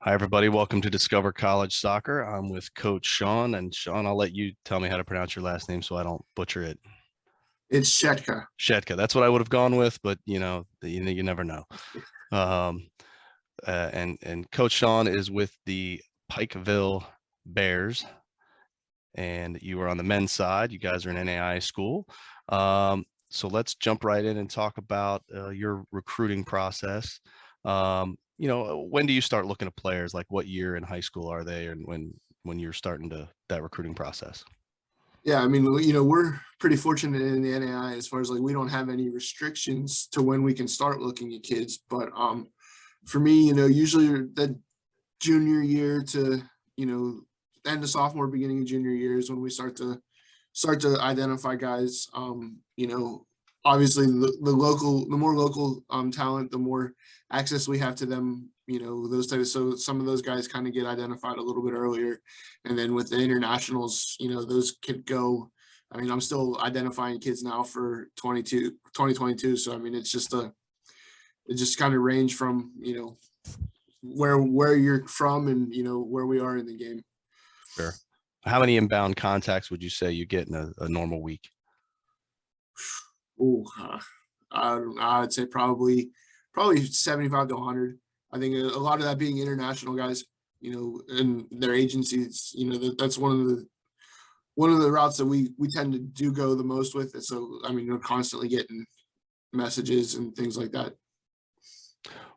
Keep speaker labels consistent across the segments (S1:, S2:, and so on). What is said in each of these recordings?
S1: Hi, everybody. Welcome to Discover College Soccer. I'm with Coach Shaun. And Shaun, I'll let you tell me how to pronounce your last name so I don't butcher it.
S2: It's Schetka.
S1: Schetka. That's what I would have gone with, but you never know. Um, and Coach Shaun is with the Pikeville Bears, and you are on the men's side. You guys are an NAI school. So let's jump right in and talk about your recruiting process. When do you start looking at players? Like, what year in high school are they, and when you're starting that recruiting process?
S2: Yeah, I mean, we're pretty fortunate in the NAI as far as like we don't have any restrictions to when we can start looking at kids. But for me, usually that junior year to end of sophomore, beginning of junior year is when we start to identify guys. Obviously the more local talent, the more access we have to them. Those types. So some of those guys kind of get identified a little bit earlier, and then with the internationals, those could go. I mean, I'm still identifying kids now for 2022. So I mean, it just kind of range from where you're from and where we are in the game.
S1: Sure. How many inbound contacts would you say you get in a normal week?
S2: Oh, I'd say probably 75 to 100. I think a lot of that being international guys, and their agencies. That's one of the routes that we tend to do go the most with. And so I mean, you're constantly getting messages and things like that.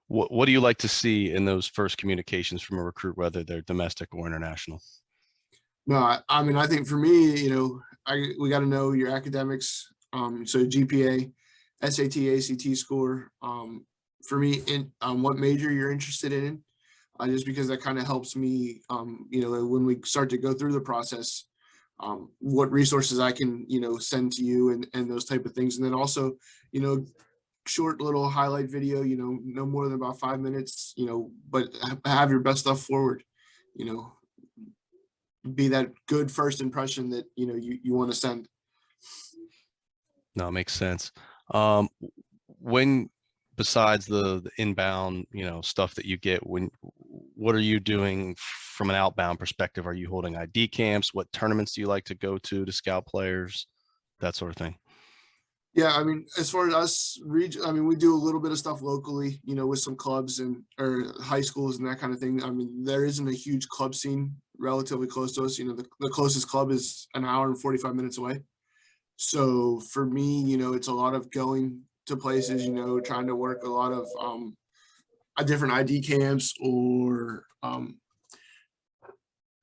S1: What do you like to see in those first communications from a recruit, whether they're domestic or international?
S2: No, I mean, I think for me, we got to know your academics. So GPA, SAT, ACT score. For me, in what major you're interested in, just because that kind of helps me, when we start to go through the process, what resources I can, send to you and those type of things. And then also, short little highlight video, no more than about 5 minutes, but have your best stuff forward, you know, be that good first impression that, you want to send.
S1: No, it makes sense. Um, when besides the inbound, stuff that you get, what are you doing from an outbound perspective? Are you holding ID camps? What tournaments do you like to go to scout players? That sort of thing.
S2: Yeah, I mean, as far as us, I mean, we do a little bit of stuff locally, with some clubs and or high schools and that kind of thing. I mean, there isn't a huge club scene relatively close to us. The closest club is an hour and 45 minutes away. So for me, it's a lot of going to places, trying to work a lot of different ID camps or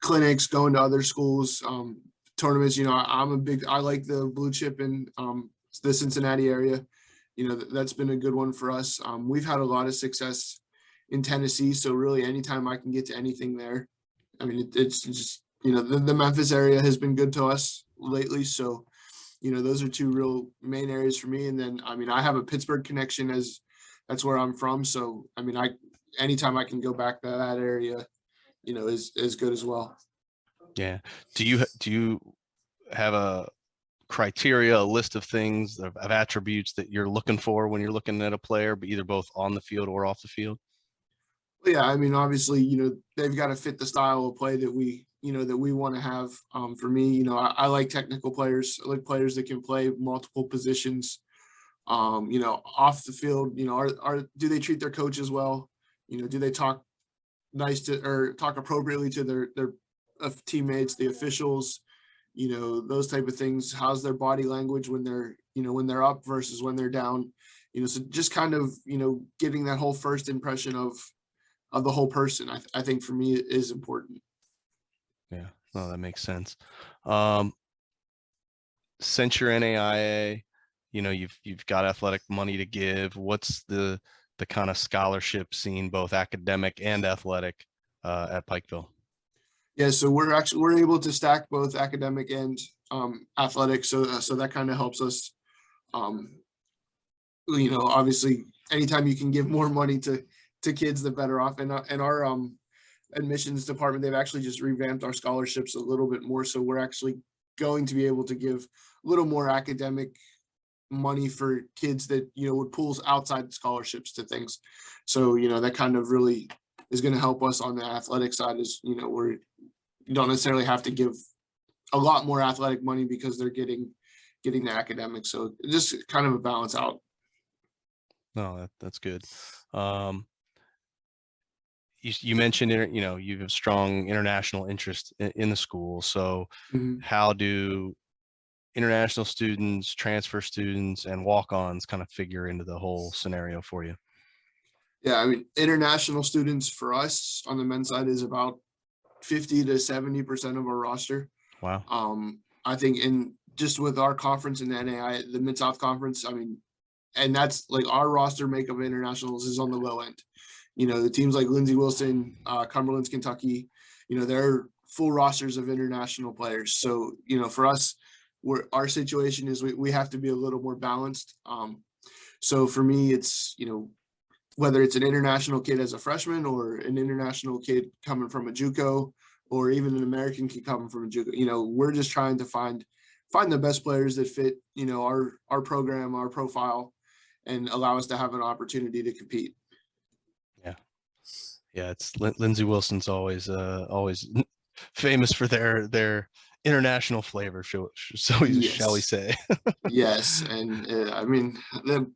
S2: clinics, going to other schools, tournaments. I like the blue chip in the Cincinnati area. That's been a good one for us. We've had a lot of success in Tennessee, so really anytime I can get to anything there. I mean, it's just the Memphis area has been good to us lately, so those are two real main areas for me. And then I mean, I have a Pittsburgh connection as that's where I'm from, so I mean, anytime I can go back to that area, is good as well.
S1: Yeah. Do you have a criteria, a list of things of attributes that you're looking for when you're looking at a player, but either both on the field or off the field?
S2: Yeah, I mean, obviously, they've got to fit the style of play that we want to have. For me, I like technical players. I like players that can play multiple positions. Off the field, do they treat their coaches well? Do they talk nice to or talk appropriately to their teammates, the officials? Those type of things. How's their body language when they're up versus when they're down? So just kind of getting that whole first impression of the whole person, I think for me is important.
S1: Yeah, no, that makes sense. Since you're NAIA, you've got athletic money to give. What's the kind of scholarship scene, both academic and athletic, at Pikeville?
S2: Yeah, so we're able to stack both academic and athletic, so that kind of helps us. Um, Obviously, anytime you can give more money to kids, the better off. And our admissions department, they've actually just revamped our scholarships a little bit more, so we're actually going to be able to give a little more academic money for kids that would pools outside scholarships to things. So that kind of really going to help us on the athletic side. Is, you don't necessarily have to give a lot more athletic money because they're getting the academics. So just kind of a balance out.
S1: No, that's good. You mentioned, you have strong international interest in the school. So
S2: Mhm.
S1: how do international students, transfer students, and walk-ons kind of figure into the whole scenario for you?
S2: Yeah, I mean, international students for us on the men's side is about 50 to 70% of our roster.
S1: Wow.
S2: I think in just with our conference in the NAI, the Mid South Conference, I mean, and that's like our roster makeup of internationals is on the low end. The teams like Lindsey Wilson, Cumberland's Kentucky, they're full rosters of international players. So, for us, our situation is we have to be a little more balanced. So for me, it's, whether it's an international kid as a freshman or an international kid coming from a JUCO, or even an American kid coming from a JUCO, we're just trying to find the best players that fit, our program, our profile, and allow us to have an opportunity to compete.
S1: Yeah. Yeah. It's Lindsey Wilson's always famous for their international flavor. Shall we
S2: Yes.
S1: say?
S2: Yes, and I mean,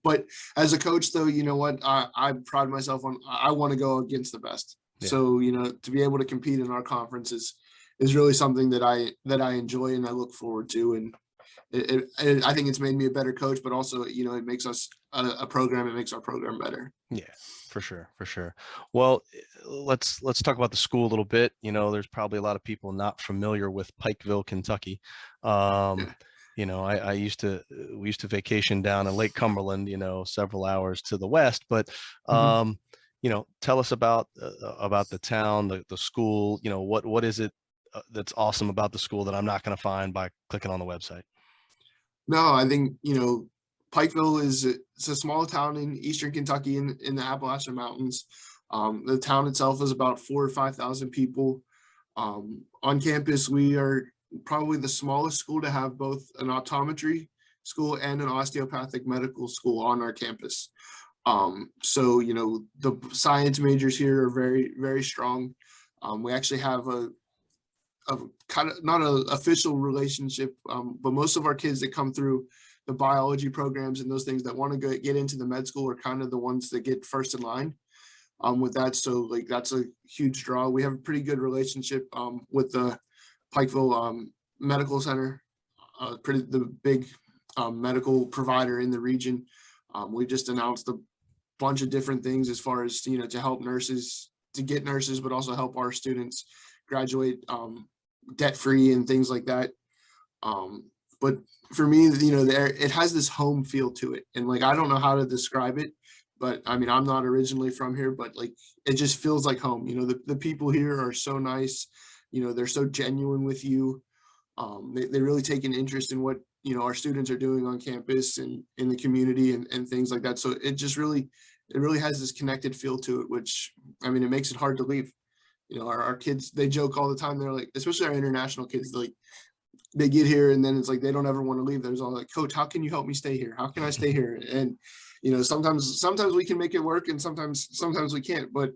S2: but as a coach, though, you know what? I pride myself on. I want to go against the best.
S1: Yeah.
S2: So to be able to compete in our conference is really something that I enjoy and I look forward to. And I think it's made me a better coach, but also it makes us a program. It makes our program better.
S1: Yeah, for sure, for sure. Well, let's talk about the school a little bit. There's probably a lot of people not familiar with Pikeville, Kentucky.
S2: Yeah.
S1: We used to vacation down in Lake Cumberland, several hours to the west. But
S2: Mhm.
S1: tell us about the town, the school. What is it that's awesome about the school that I'm not going to find by clicking on the website?
S2: No, I think Pikeville it's a small town in eastern Kentucky in the Appalachian Mountains. The town itself is about 4,000 or 5,000 people. On campus, we are probably the smallest school to have both an optometry school and an osteopathic medical school on our campus. So the science majors here are very, very strong. We actually have a kind of not an official relationship, but most of our kids that come through the biology programs and those things that want to get into the med school are kind of the ones that get first in line with that. So like that's a huge draw. We have a pretty good relationship with the Pikeville Medical Center, the big medical provider in the region. We just announced a bunch of different things as far as to help nurses, to get nurses, but also help our students graduate debt free and things like that. But for me, it has this home feel to it, and like I don't know how to describe it, but I mean I'm not originally from here, but like it just feels like home. The people here are so nice. They're so genuine with you. They really take an interest in what our students are doing on campus and in the community and things like that. So it really has this connected feel to it, which I mean it makes it hard to leave. Our kids, they joke all the time. They're like, especially our international kids, like they get here and then it's like they don't ever want to leave. There's all like, Coach, how can you help me stay here? How can I stay here? And sometimes we can make it work and sometimes we can't. But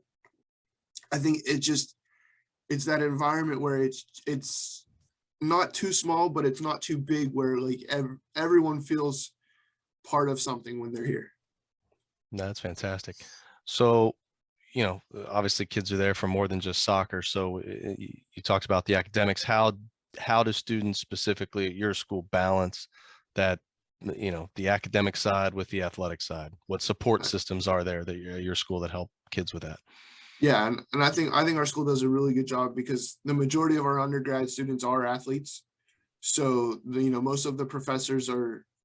S2: I think it's that environment where it's not too small, but it's not too big, where like everyone feels part of something when they're here.
S1: That's fantastic. So, obviously kids are there for more than just soccer. So you talked about the academics. How do students specifically at your school balance that, the academic side with the athletic side? What support systems are there that your school that help kids with that?
S2: Yeah, and I think our school does a really good job because the majority of our undergrad students are athletes. So most of the professors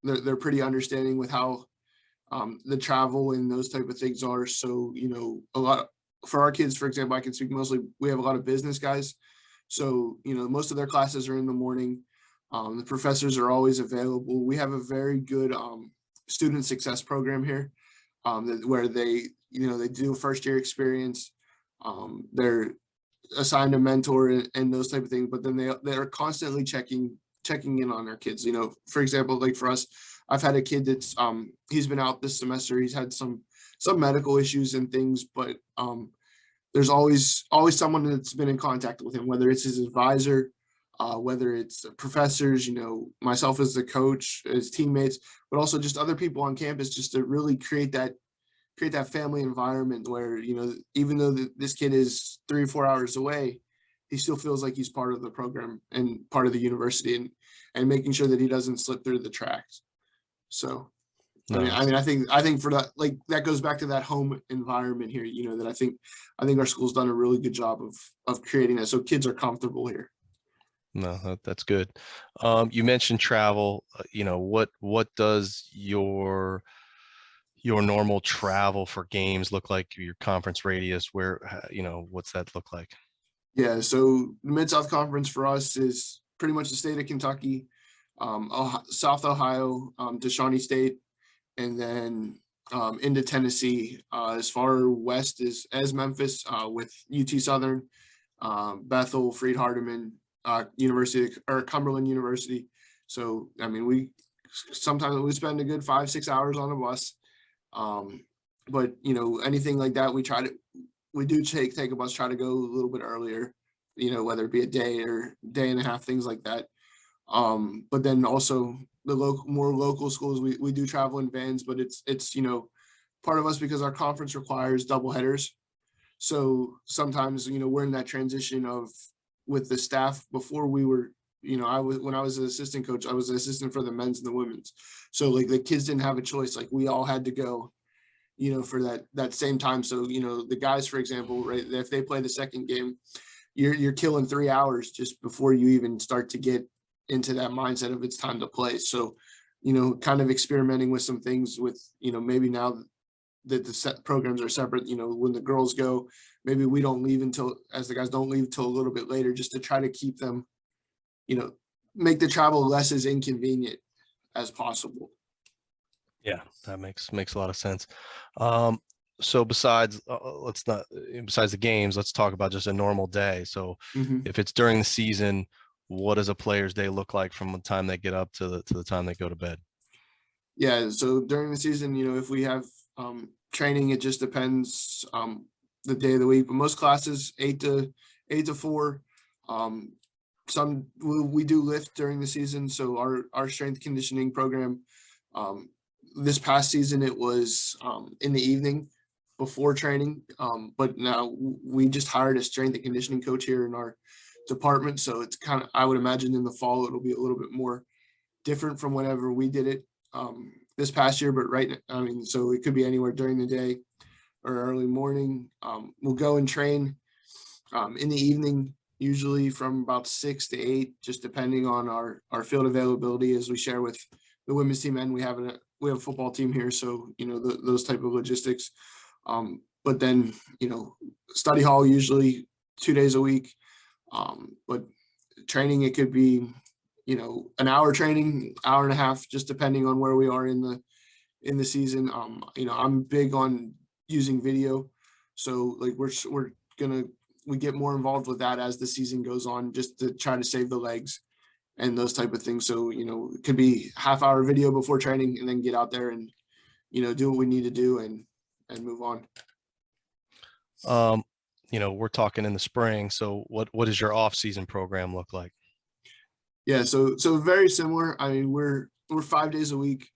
S2: they're pretty understanding with how the travel and those type of things are. So a lot for our kids, for example, I can speak mostly. We have a lot of business guys, so most of their classes are in the morning. The professors are always available. We have a very good student success program here, where they do a first year experience. They're assigned a mentor and those type of things, but then they're constantly checking in on our kids. For example, like for us, I've had a kid that's he's been out this semester. He's had some medical issues and things, but there's always someone that's been in contact with him, whether it's his advisor, whether it's professors, myself as the coach, his teammates, but also just other people on campus, just to really create that family environment where, even though this kid is 3 or 4 hours away, he still feels like he's part of the program and part of the university, and making sure that he doesn't slip through the tracks. So,
S1: No,
S2: I think for that, like, that goes back to that home environment here, that I think our school's done a really good job of creating that, so kids are comfortable here.
S1: no, that's good. You mentioned travel. What does your normal travel for games look like? Your conference radius, where, what's that look like?
S2: Yeah, so the Mid-South Conference for us is pretty much the state of Kentucky, South Ohio, to Shawnee State, and then into Tennessee, as far west as Memphis, with UT Southern, Bethel, Freed-Hardeman, Cumberland University. So, we sometimes spend a good 5-6 hours on a bus. But anything like that, we do take a bus, try to go a little bit earlier, whether it be a day or day and a half, things like that. But then also the more local schools, we do travel in vans, but it's part of us, because our conference requires double headers. So sometimes, we're in that transition of, with the staff. Before we were, when I was an assistant coach, I was an assistant for the men's and the women's. So, like, the kids didn't have a choice. Like, we all had to go, for that same time. So, the guys, for example, right, if they play the second game, you're killing 3 hours just before you even start to get into that mindset of it's time to play. So, kind of experimenting with some things with, maybe now that the set programs are separate, when the girls go, maybe we don't leave as the guys don't leave till a little bit later, just to try to keep them, make the travel less as inconvenient as possible.
S1: Yeah, that makes a lot of sense. So besides the games, let's talk about just a normal day. So if it's during the season, what does a player's day look like from the time they get up to the time they go to bed?
S2: Yeah, so during the season, if we have training, it just depends the day of the week. But most classes 8 to 4. Some we do lift during the season. So our strength conditioning program, this past season, it was in the evening before training. But now we just hired a strength and conditioning coach here in our department. So it's kind of, I would imagine in the fall, it'll be a little bit more different from whenever we did it this past year. But so it could be anywhere during the day or early morning. We'll go and train in the evening, usually from about 6 to 8, just depending on our field availability. As we share with the women's team, and we have a football team here, so those type of logistics. But then study hall usually 2 days a week. But training, it could be an hour training, hour and a half, just depending on where we are in the season. I'm big on using video, so like we get more involved with that as the season goes on, just to try to save the legs and those type of things. So it could be half-hour video before training, and then get out there and do what we need to do and move on.
S1: We're talking in the spring, so what does your off-season program look like?
S2: Yeah, so very similar. We're 5 days a week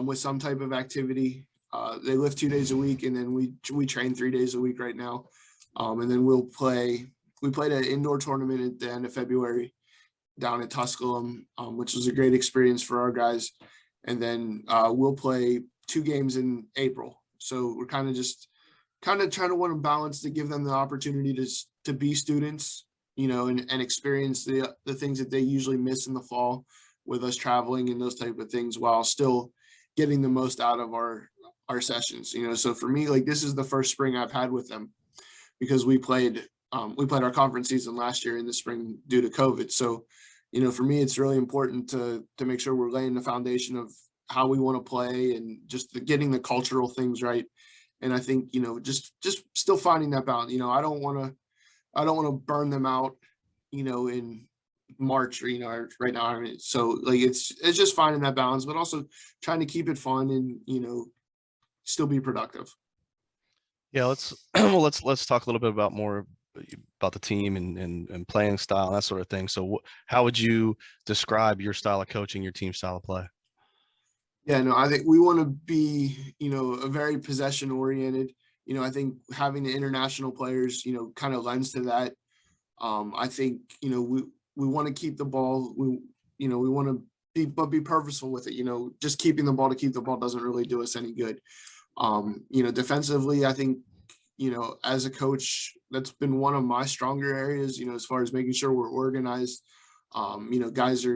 S2: with some type of activity. They lift 2 days a week, and then we train 3 days a week right now. And then we played an indoor tournament at the end of February down at Tusculum, which was a great experience for our guys. And then we'll play 2 games in April. So we're kind of trying to want to balance, to give them the opportunity to be students, and experience the things that they usually miss in the fall with us traveling and those type of things, while still getting the most out of our sessions. So for me, like, this is the first spring I've had with them, because we played our conference season last year in the spring due to COVID. So, for me, it's really important to make sure we're laying the foundation of how we want to play, and just getting the cultural things right. And I think, just still finding that balance. I don't want to burn them out, in March, or right now. So like, it's just finding that balance, but also trying to keep it fun and, still be productive.
S1: Yeah, let's well, let's talk a little bit about more about the team and playing style and that sort of thing. So, how would you describe your style of coaching, your team style of play?
S2: Yeah, no, I think we want to be, a very possession oriented. I think having the international players, kind of lends to that. I think, we want to keep the ball. We want to be purposeful with it. Just keeping the ball to keep the ball doesn't really do us any good. Defensively, I think, as a coach, that's been one of my stronger areas, as far as making sure we're organized. Guys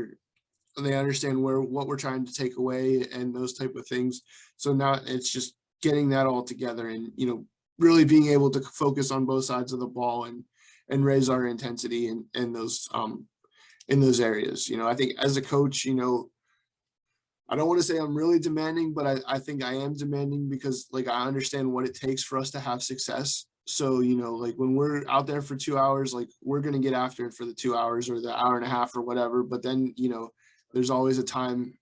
S2: they understand what we're trying to take away and those type of things. So now it's just getting that all together and, really being able to focus on both sides of the ball and raise our intensity in those areas. I think as a coach, I don't want to say I'm really demanding, but I think I am demanding because like I understand what it takes for us to have success. So, like when we're out there for 2 hours, like we're gonna get after it for the 2 hours or the hour and a half or whatever. But then, there's always a time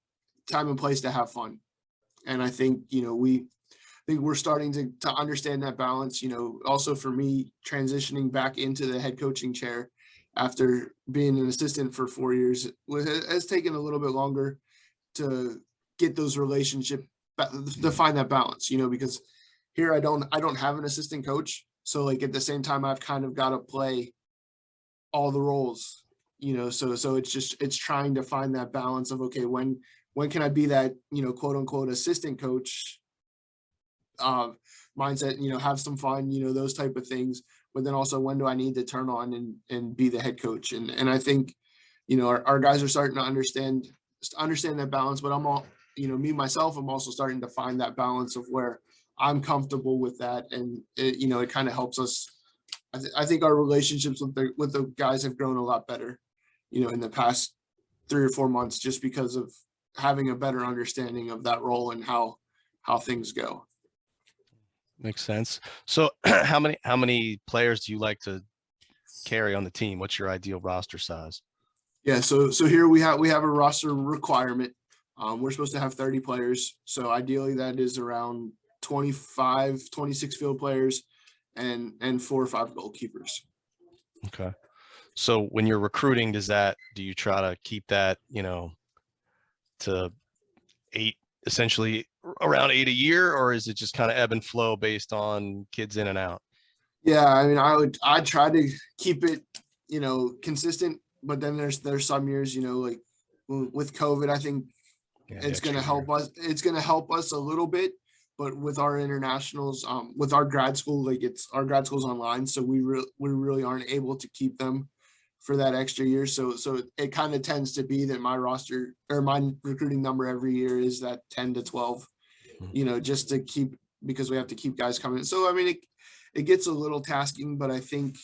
S2: and place to have fun. And I think, I think we're starting to understand that balance. Also for me, transitioning back into the head coaching chair after being an assistant for 4 years has taken a little bit longer to get those to find that balance, because here I don't have an assistant coach. So like at the same time, I've kind of got to play all the roles, so it's trying to find that balance of, okay, when can I be that, quote unquote assistant coach uh mindset, have some fun, those type of things. But then also when do I need to turn on and be the head coach? And I think, our guys are starting to understand that balance, but I'm all, me myself, I'm also starting to find that balance of where I'm comfortable with that. And it kind of helps us. I think our relationships with the guys have grown a lot better, in the past 3 or 4 months, just because of having a better understanding of that role and how things go.
S1: Makes sense. So, how many players do you like to carry on the team? What's your ideal roster size?
S2: Yeah, so here we have a roster requirement. We're supposed to have 30 players. So ideally that is around 25, 26 field players and 4 or 5 goalkeepers.
S1: Okay. So when you're recruiting, do you try to keep that, to 8, essentially around 8 a year, or is it just kind of ebb and flow based on kids in and out?
S2: Yeah, I mean I'd try to keep it, consistent, but then there's some years, like with COVID, I think
S1: Yeah, the
S2: it's going to
S1: extra
S2: help
S1: year.
S2: us. It's going to help us a little bit, but with our internationals, with our grad school, like it's our grad school's online, so we really aren't able to keep them for that extra year. So it kind of tends to be that my roster or my recruiting number every year is that 10 to 12,
S1: Mhm.
S2: just to keep, because we have to keep guys coming. So I mean it gets a little tasking, but I think,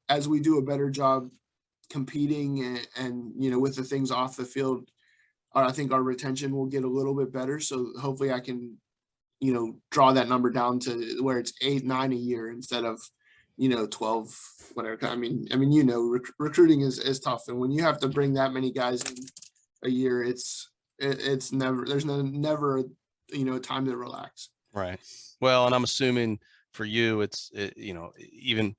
S2: as we do a better job competing and with the things off the field, I think our retention will get a little bit better. So hopefully I can, draw that number down to where it's 8, 9 a year instead of, 12, whatever. I mean, recruiting is tough. And when you have to bring that many guys in a year, it's never, there's never, time to relax.
S1: Right. Well, and I'm assuming for you, even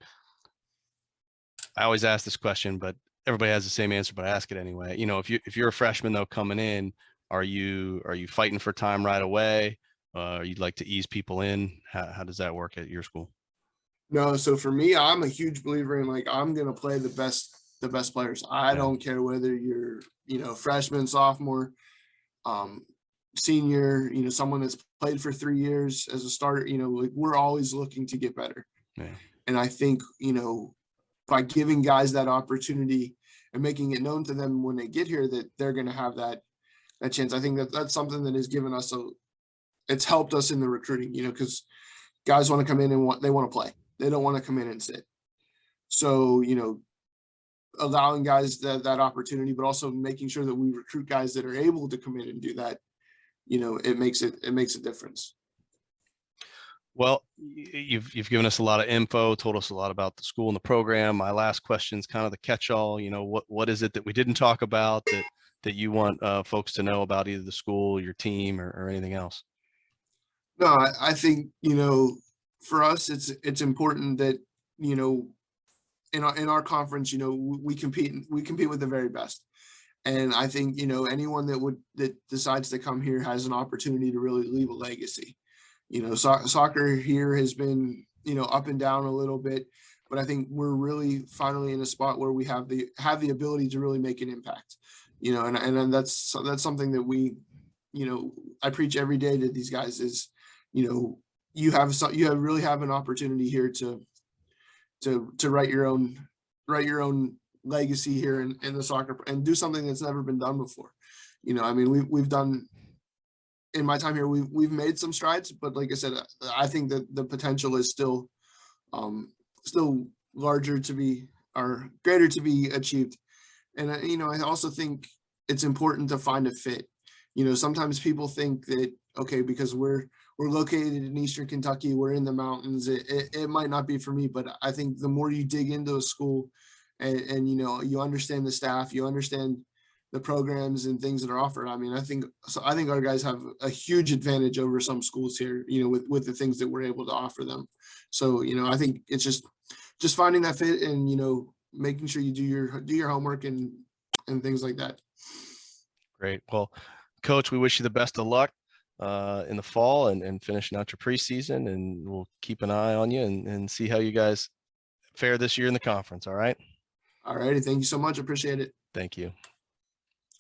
S1: I always ask this question, but everybody has the same answer, but I ask it anyway. If you're a freshman though coming in, are you fighting for time right away? You'd like to ease people in. How does that work at your school?
S2: No, so for me, I'm a huge believer in like I'm gonna play the best players. I
S1: Yeah.
S2: don't care whether you're, freshman, sophomore, um, senior, someone that's played for 3 years as a starter, like we're always looking to get better.
S1: Yeah.
S2: And I think, by giving guys that opportunity and making it known to them when they get here that they're going to have that chance, I think that's something that has given us it's helped us in the recruiting, because guys want to come in and they want to play. They don't want to come in and sit. So, allowing guys that opportunity, but also making sure that we recruit guys that are able to come in and do that, it makes a difference.
S1: Well, you've given us a lot of info, told us a lot about the school and the program. My last question is kind of the catch-all. What is it that we didn't talk about that you want folks to know about either the school, your team, or anything else?
S2: No, I think, for us, it's important that, you know, in our conference, you know, we compete with the very best. And I think, you know, anyone that decides to come here has an opportunity to really leave a legacy. You know, soccer here has been, you know, up and down a little bit, but I think we're really finally in a spot where we have the ability to really make an impact. You know, and that's something that we, you know, I preach every day to these guys is, you know, you really have an opportunity here to write your own legacy here in the soccer and do something that's never been done before. You know, I mean, we've done in my time here, we've made some strides, but like I said, I think that the potential is still larger to be or greater to be achieved. And you know, I also think it's important to find a fit. You know, sometimes people think that okay, because we're located in Eastern Kentucky, we're in the mountains, it might not be for me. But I think the more you dig into a school and you know, you understand the staff, you understand the programs and things that are offered. I mean, I think our guys have a huge advantage over some schools here, you know, with the things that we're able to offer them. So, you know, I think it's just finding that fit and, you know, making sure you do your homework and things like that.
S1: Great. Well, Coach, we wish you the best of luck in the fall and finishing out your preseason, and we'll keep an eye on you and see how you guys fare this year in the conference. All right.
S2: All righty. Thank you so much. Appreciate it.
S1: Thank you.